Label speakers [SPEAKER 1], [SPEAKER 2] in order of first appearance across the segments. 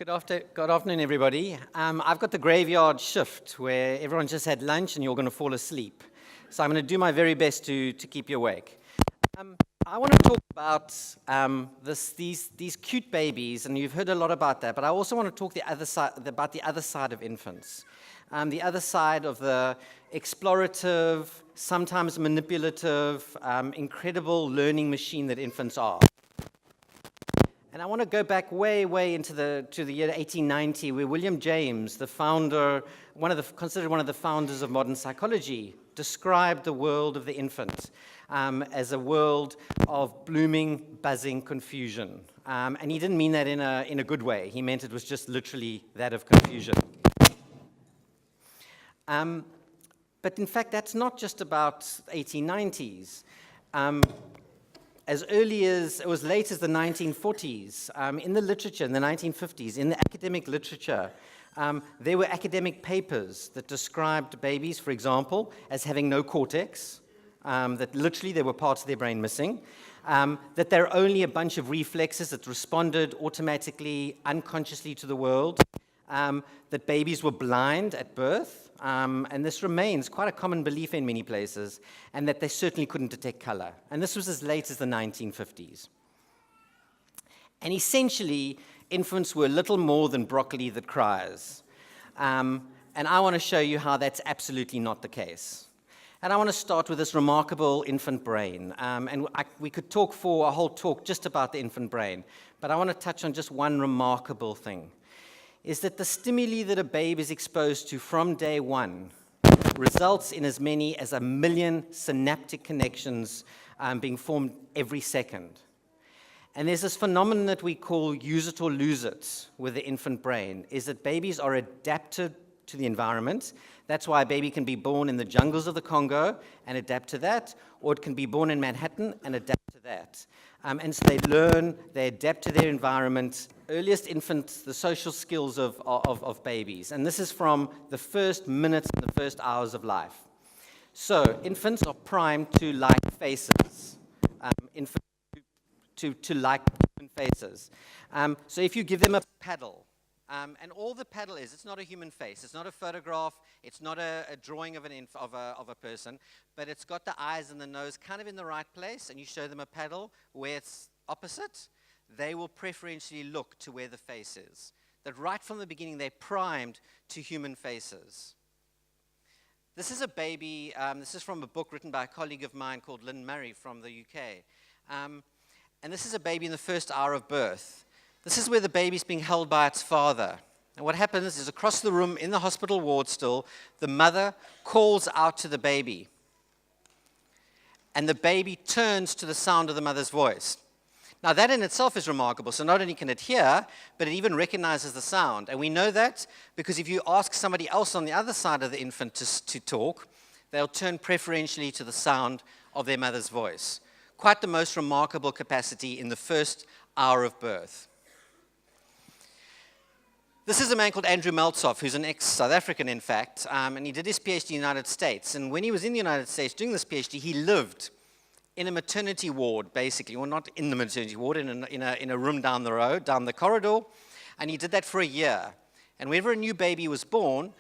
[SPEAKER 1] Good afternoon, everybody. I've got the graveyard shift where everyone just had lunch and you're going to fall asleep. So I'm going to do my very best to keep you awake. I want to talk about these cute babies, and you've heard a lot about that, but I also want to talk about the other side of infants. The other side of the explorative, sometimes manipulative, incredible learning machine that infants are. And I want to go back way into the year 1890, where William James, the founder, considered one of the founders of modern psychology, described the world of the infant as a world of blooming, buzzing confusion. And he didn't mean that in a good way. He meant it was just literally that of confusion. But in fact, that's not just about 1890s. As early as, or as late as the 1940s, in the literature, in the 1950s, in the academic literature, there were academic papers that described babies, for example, as having no cortex, that literally there were parts of their brain missing, that they're only a bunch of reflexes that responded automatically, unconsciously to the world, that babies were blind at birth, and this remains quite a common belief in many places, and that they certainly couldn't detect color. And this was as late as the 1950s. And essentially, infants were little more than broccoli that cries. And I want to show you how that's absolutely not the case. And I want to start with this remarkable infant brain. We could talk for a whole talk just about the infant brain, but I want to touch on just one remarkable thing. Is that the stimuli that a babe is exposed to from day one results in as many as 1 million synaptic connections being formed every second. And there's this phenomenon that we call use it or lose it with the infant brain, is that babies are adapted to the environment. That's why a baby can be born in the jungles of the Congo and adapt to that, or it can be born in Manhattan and adapt to that. And so they learn, they adapt to their environment. Earliest infants, the social skills of babies. And this is from the first minutes and the first hours of life. So infants are primed to like faces. Infants to like human faces. So if you give them a paddle, and all the paddle is, it's not a human face, it's not a photograph, it's not a drawing of a person, but it's got the eyes and the nose kind of in the right place, and you show them a paddle where it's opposite, they will preferentially look to where the face is. That right from the beginning, they're primed to human faces. This is a baby, this is from a book written by a colleague of mine called Lynn Murray from the UK. And this is a baby in the first hour of birth. This is where the baby's being held by its father. And what happens is across the room, in the hospital ward still, the mother calls out to the baby. And the baby turns to the sound of the mother's voice. Now that in itself is remarkable. So not only can it hear, but it even recognizes the sound. And we know that because if you ask somebody else on the other side of the infant to talk, they'll turn preferentially to the sound of their mother's voice. Quite the most remarkable capacity in the first hour of birth. This is a man called Andrew Meltzoff, who's an ex-South African, in fact, and he did his PhD in the United States. And when he was in the United States doing this PhD, he lived in a maternity ward, basically, or not in the maternity ward, in a room down the road, down the corridor, and he did that for a year. And whenever a new baby was born,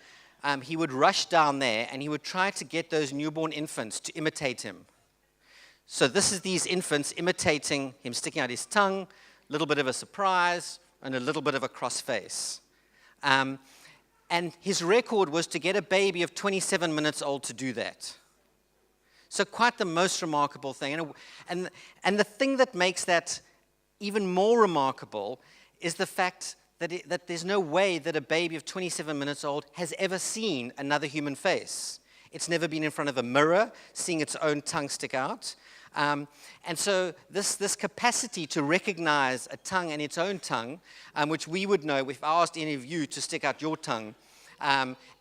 [SPEAKER 1] he would rush down there, and he would try to get those newborn infants to imitate him. So this is these infants imitating him, sticking out his tongue, a little bit of a surprise, and a little bit of a cross face. And his record was to get a baby of 27 minutes old to do that. So quite the most remarkable thing. And the thing that makes that even more remarkable is the fact that there's no way that a baby of 27 minutes old has ever seen another human face. It's never been in front of a mirror, seeing its own tongue stick out. And so this capacity to recognize a tongue and its own tongue, which we would know, if I asked any of you to stick out your tongue,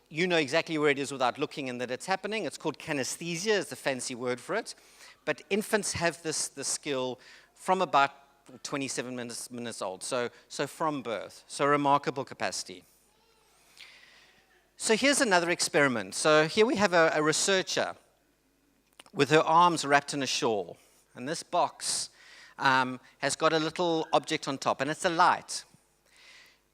[SPEAKER 1] you know exactly where it is without looking and that it's happening. It's called kinesthesia, is the fancy word for it. But infants have this skill from about 27 minutes old, so from birth. So remarkable capacity. So here's another experiment. So here we have a researcher with her arms wrapped in a shawl. And this box has got a little object on top, and it's a light.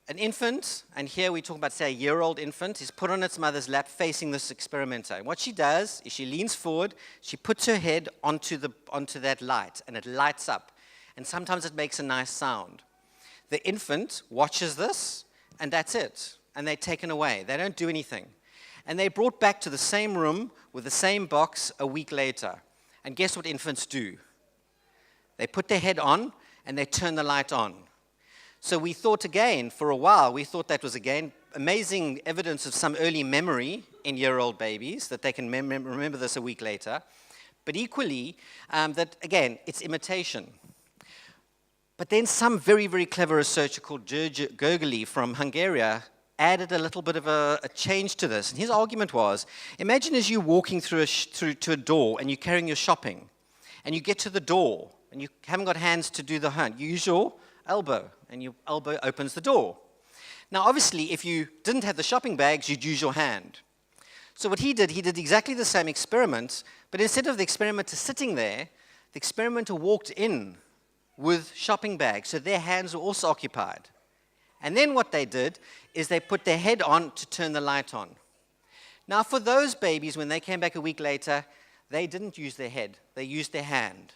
[SPEAKER 1] an infant, and here we talk about, say, a year-old infant, is put on its mother's lap facing this experimenter. And what she does is she leans forward, she puts her head onto that light, and it lights up. And sometimes it makes a nice sound. The infant watches this, and that's it. And they're taken away. They don't do anything. And they're brought back to the same room with the same box a week later. And guess what infants do? They put their head on, and they turn the light on. So we thought again, for a while, we thought that was again amazing evidence of some early memory in year-old babies, that they can remember this a week later. But equally, that again, it's imitation. But then some very, very clever researcher called Gergely from Hungary added a little bit of a change to this. And his argument was, imagine as you walking through to a door and you're carrying your shopping, and you get to the door, and you haven't got hands to do the hunt. You use your elbow, and your elbow opens the door. Now, obviously, if you didn't have the shopping bags, you'd use your hand. So what he did exactly the same experiment, but instead of the experimenter sitting there, the experimenter walked in with shopping bags, so their hands were also occupied. And then what they did is they put their head on to turn the light on. Now, for those babies, when they came back a week later, they didn't use their head, they used their hand,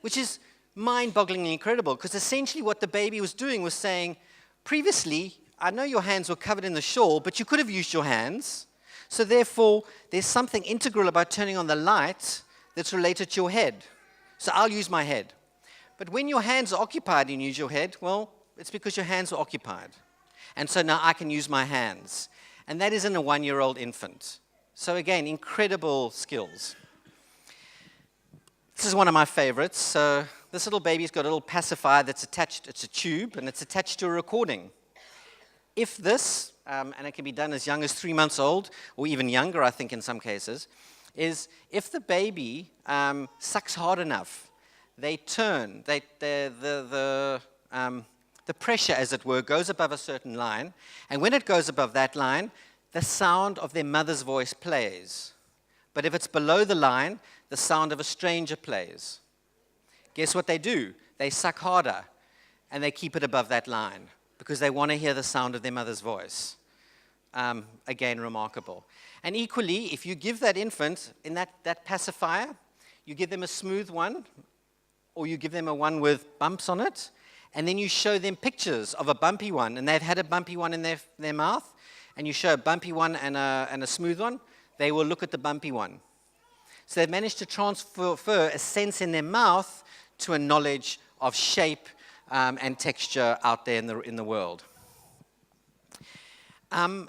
[SPEAKER 1] which is mind-bogglingly incredible, because essentially what the baby was doing was saying, previously, I know your hands were covered in the shawl, but you could have used your hands, so therefore, there's something integral about turning on the light that's related to your head. So I'll use my head. But when your hands are occupied and you use your head, well, it's because your hands were occupied. And so now I can use my hands. And that is in a 1-year-old infant. So again, incredible skills. This is one of my favorites. So this little baby's got a little pacifier that's attached, it's a tube, and it's attached to a recording. If this, and it can be done as young as 3 months old, or even younger, I think in some cases, is if the baby sucks hard enough, they turn, the pressure, as it were, goes above a certain line, and when it goes above that line, the sound of their mother's voice plays. But if it's below the line, the sound of a stranger plays. Guess what they do? They suck harder, and they keep it above that line, because they want to hear the sound of their mother's voice. Again, remarkable. And equally, if you give that infant, in that pacifier, you give them a smooth one, or you give them a one with bumps on it, and then you show them pictures of a bumpy one, and they've had a bumpy one in their mouth, and you show a bumpy one and a smooth one, they will look at the bumpy one. So they've managed to transfer a sense in their mouth to a knowledge of shape and texture out there in the world. And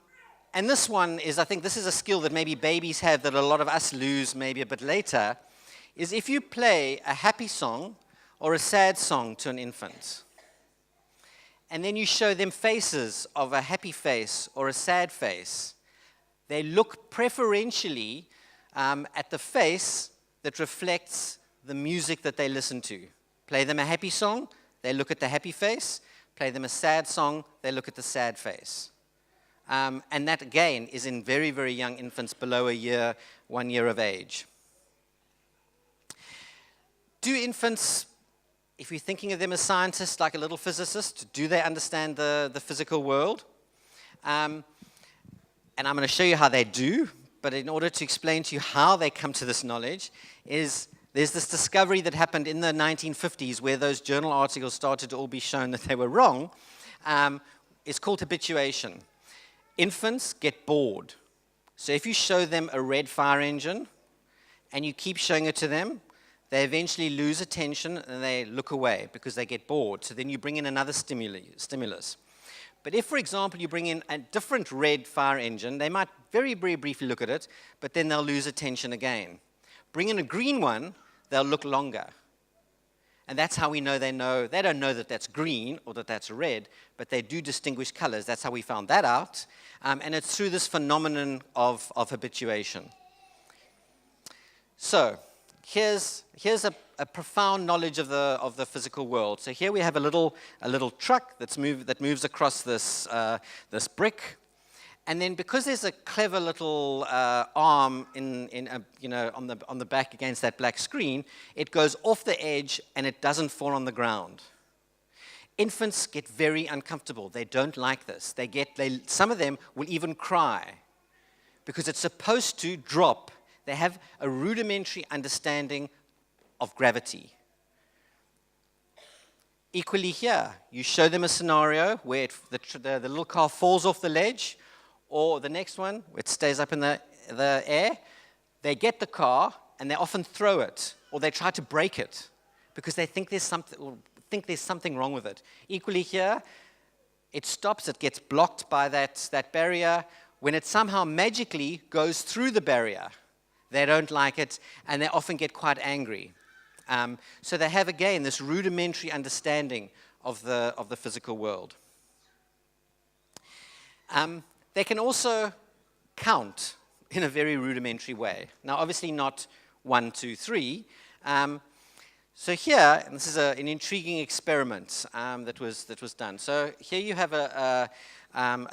[SPEAKER 1] this one is, I think this is a skill that maybe babies have that a lot of us lose maybe a bit later, is if you play a happy song or a sad song to an infant, and then you show them faces of a happy face or a sad face, they look preferentially at the face that reflects the music that they listen to. Play them a happy song, they look at the happy face. Play them a sad song, they look at the sad face. And that, again, is in very, very young infants below 1 year of age. Do infants, if you're thinking of them as scientists, like a little physicist, do they understand the physical world? And I'm going to show you how they do, but in order to explain to you how they come to this knowledge, there's this discovery that happened in the 1950s where those journal articles started to all be shown that they were wrong. It's called habituation. Infants get bored. So if you show them a red fire engine and you keep showing it to them, they eventually lose attention and they look away because they get bored. So then you bring in another stimulus. But if, for example, you bring in a different red fire engine, they might very, very briefly look at it, but then they'll lose attention again. Bring in a green one, they'll look longer. And that's how we know they don't know that that's green or that that's red, but they do distinguish colors. That's how we found that out. And it's through this phenomenon of habituation. So here's a profound knowledge of the physical world. So here we have a little truck that moves across this brick. And then because there's a clever little arm on the back against that black screen, it goes off the edge and it doesn't fall on the ground. Infants get very uncomfortable. They don't like this. Some of them will even cry because it's supposed to drop. They have a rudimentary understanding of gravity. Equally here, you show them a scenario where the little car falls off the ledge, or the next one, where it stays up in the air. They get the car, and they often throw it, or they try to break it, because they think there's something wrong with it. Equally here, it stops, it gets blocked by that barrier. When it somehow magically goes through the barrier, they don't like it, and they often get quite angry. So they have, again, this rudimentary understanding of the physical world. They can also count in a very rudimentary way. Now, obviously not 1, 2, 3. So here, and this is an intriguing experiment that was done. So here you have a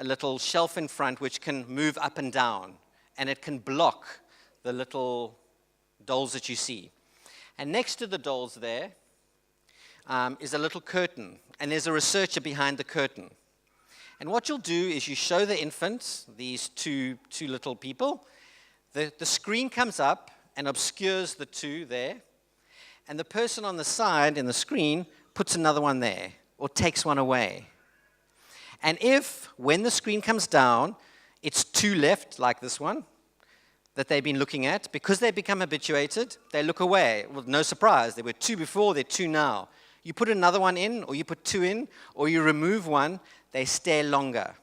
[SPEAKER 1] little shelf in front which can move up and down, and it can block the little dolls that you see. And next to the dolls there is a little curtain, and there's a researcher behind the curtain. And what you'll do is you show the infant, these two little people. The screen comes up and obscures the two there, and the person on the side in the screen puts another one there, or takes one away. And if, when the screen comes down, it's two left, like this one, that they've been looking at, because they become habituated, they look away. Well, no surprise, there were two before, there are two now. You put another one in, or you put two in, or you remove one, they stare longer.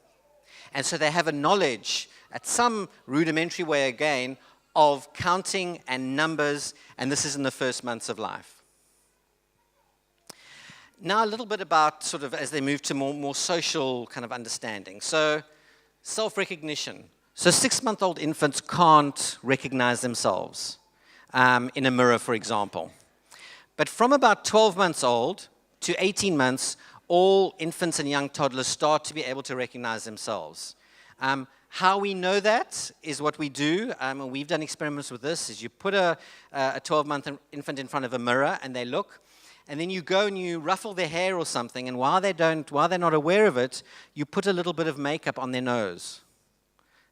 [SPEAKER 1] And so they have a knowledge, at some rudimentary way again, of counting and numbers, and this is in the first months of life. Now a little bit about sort of as they move to more social kind of understanding. So self-recognition. So 6-month-old infants can't recognize themselves in a mirror, for example. But from about 12 months old to 18 months, all infants and young toddlers start to be able to recognize themselves. How we know that is what we do, and we've done experiments with this, is you put a 12-month infant in front of a mirror and they look, and then you go and you ruffle their hair or something, and while they're not aware of it, you put a little bit of makeup on their nose.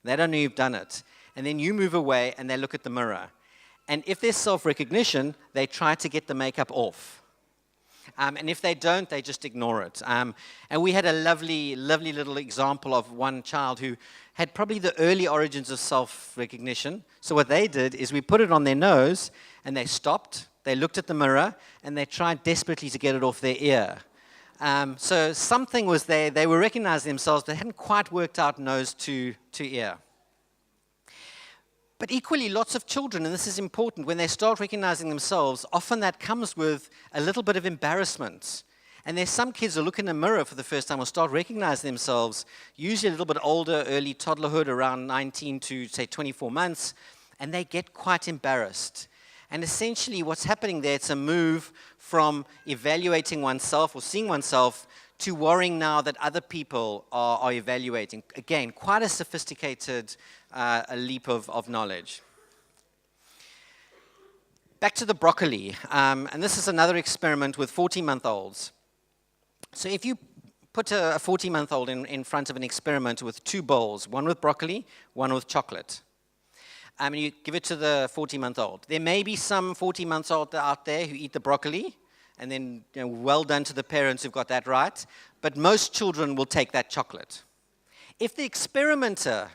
[SPEAKER 1] They don't know you've done it. And then you move away and they look at the mirror. And if there's self-recognition, they try to get the makeup off. And if they don't, they just ignore it. And we had a lovely, lovely little example of one child who had probably the early origins of self-recognition. So what they did is we put it on their nose, and they stopped, they looked at the mirror, and they tried desperately to get it off their ear. So something was there. They were recognizing themselves. They hadn't quite worked out nose to ear. But equally, lots of children, and this is important, when they start recognizing themselves, often that comes with a little bit of embarrassment. And there's some kids who look in a mirror for the first time or start recognizing themselves, usually a little bit older, early toddlerhood, around 19 to, say, 24 months, and they get quite embarrassed. And essentially what's happening there, it's a move from evaluating oneself or seeing oneself to worrying now that other people are evaluating. Again, quite a sophisticated a leap of knowledge. Back to the broccoli, and this is another experiment with 40-month-olds. So if you put a 40-month-old in front of an experiment with two bowls, one with broccoli, one with chocolate, and you give it to the 40-month-old. There may be some 40-month-old out there who eat the broccoli, and then well done to the parents who've got that right, but most children will take that chocolate. If the experimenter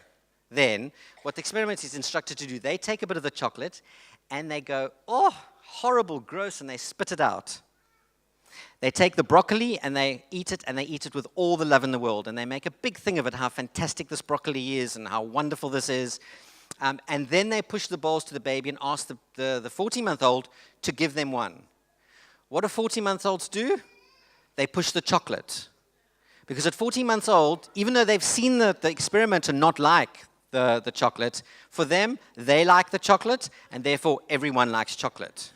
[SPEAKER 1] then, what the experimenter is instructed to do, they take a bit of the chocolate, and they go, oh, horrible, gross, and they spit it out. They take the broccoli, and they eat it with all the love in the world, and they make a big thing of it, how fantastic this broccoli is, and how wonderful this is. And then they push the bowls to the baby and ask the 40-month-old to give them one. What do 40-month-olds do? They push the chocolate. Because at 40 months old, even though they've seen the experimenter not like the chocolate, for them, they like the chocolate, and therefore everyone likes chocolate.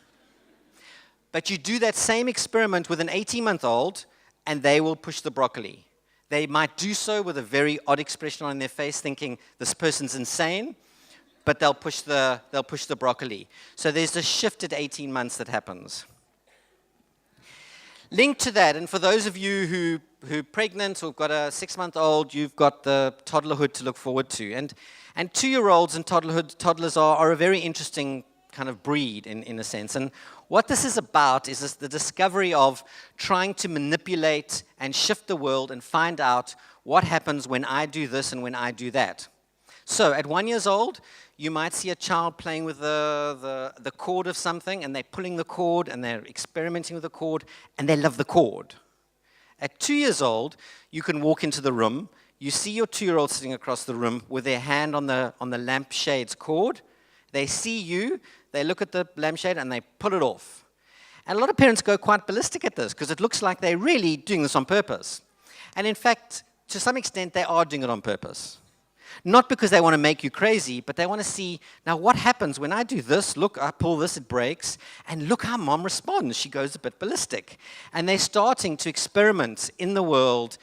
[SPEAKER 1] But you do that same experiment with an 80-month-old, and they will push the broccoli. They might do so with a very odd expression on their face, thinking this person's insane, but they'll push the broccoli. So there's a shift at 18 months that happens. Linked to that, and for those of you who are pregnant or have got a 6-month-old, you've got the toddlerhood to look forward to. And 2-year-olds and toddlers are a very interesting kind of breed in a sense. And what this is about is the discovery of trying to manipulate and shift the world and find out what happens when I do this and when I do that. So at 1 year old, you might see a child playing with the cord of something, and they're pulling the cord, and they're experimenting with the cord, and they love the cord. At 2 years old, you can walk into the room, you see your 2-year-old sitting across the room with their hand on the lampshade's cord. They see you, they look at the lampshade, and they pull it off. And a lot of parents go quite ballistic at this, because it looks like they're really doing this on purpose. And in fact, to some extent, they are doing it on purpose. Not because they want to make you crazy, but they want to see, now what happens when I do this? Look, I pull this, it breaks, and look how mom responds. She goes a bit ballistic. And they're starting to experiment in the world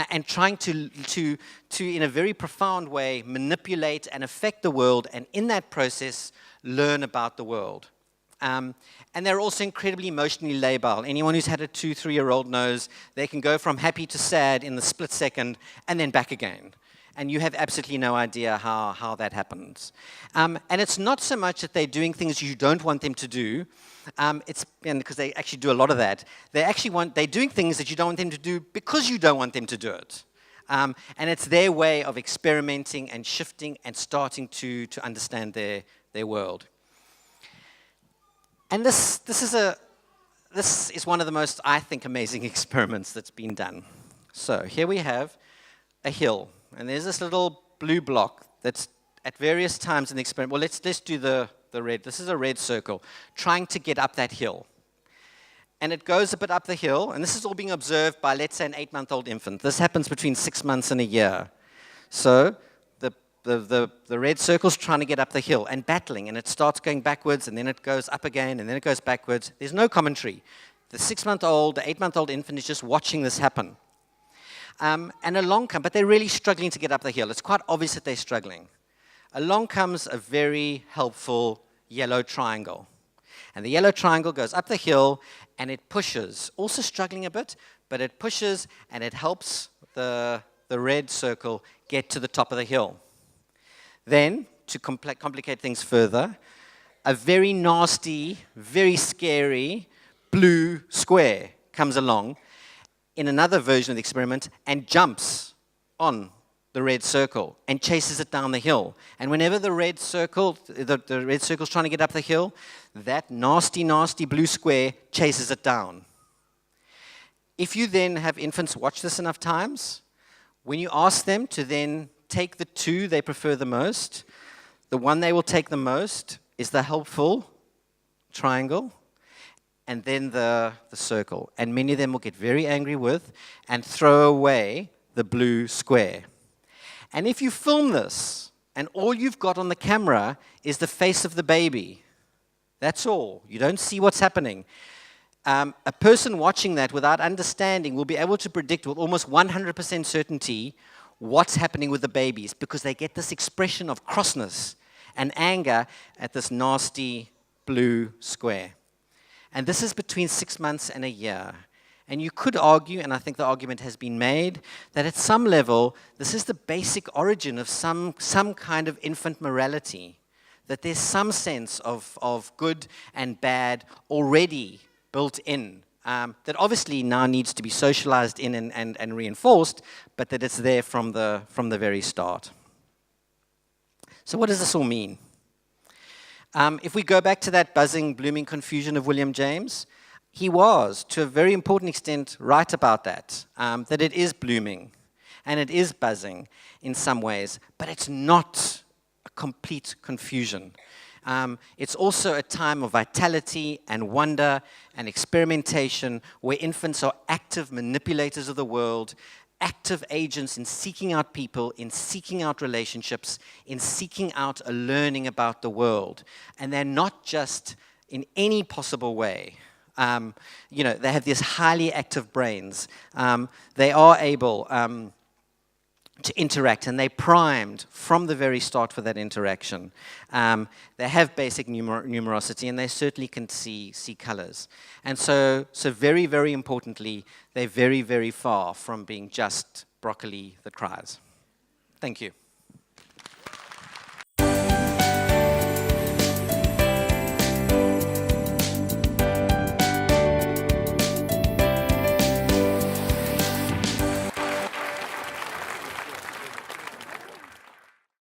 [SPEAKER 1] and trying to, in a very profound way, manipulate and affect the world, and in that process, learn about the world. And they're also incredibly emotionally labile. Anyone who's had a 2-3-year-old knows they can go from happy to sad in the split second and then back again. And you have absolutely no idea how that happens. And it's not so much that they're doing things you don't want them to do, because they actually do a lot of that. They're doing things that you don't want them to do because you don't want them to do it. And it's their way of experimenting and shifting and starting to understand their world. And this is one of the most, I think, amazing experiments that's been done. So here we have a hill. And there's this little blue block that's at various times in the experiment. Well, let's do the red. This is a red circle, trying to get up that hill. And it goes a bit up the hill, and this is all being observed by, let's say, an 8-month-old infant. This happens between 6 months and a year. So the red circle's trying to get up the hill and battling, and it starts going backwards, and then it goes up again, and then it goes backwards. There's no commentary. The 6-month-old, the 8-month-old infant is just watching this happen. And along comes, but they're really struggling to get up the hill. It's quite obvious that they're struggling. Along comes a very helpful yellow triangle. And the yellow triangle goes up the hill, and it pushes, also struggling a bit, but it pushes, and it helps the red circle get to the top of the hill. Then, to complicate things further, a very nasty, very scary blue square comes along in another version of the experiment and jumps on the red circle and chases it down the hill. And whenever the red circle's trying to get up the hill, that nasty, nasty blue square chases it down. If you then have infants watch this enough times, when you ask them to then take the 2 they prefer the most, the one they will take the most is the helpful triangle, and then the circle. And many of them will get very angry with and throw away the blue square. And if you film this, and all you've got on the camera is the face of the baby, that's all. You don't see what's happening. A person watching that without understanding will be able to predict with almost 100% certainty what's happening with the babies, because they get this expression of crossness and anger at this nasty blue square. And this is between 6 months and a year. And you could argue, and I think the argument has been made, that at some level, this is the basic origin of some kind of infant morality, that there's some sense of good and bad already built in, that obviously now needs to be socialized in and reinforced, but that it's there from the very start. So what does this all mean? If we go back to that buzzing, blooming confusion of William James, he was, to a very important extent, right about that, that it is blooming and it is buzzing in some ways, but it's not a complete confusion. It's also a time of vitality and wonder and experimentation where infants are active manipulators of the world, active agents in seeking out people, in seeking out relationships, in seeking out a learning about the world. And they're not just in any possible way. They have these highly active brains. They are able to interact, and they're primed from the very start for that interaction. They have basic numerosity, and they certainly can see colors. And so very, very importantly, they're very, very far from being just broccoli that cries. Thank you.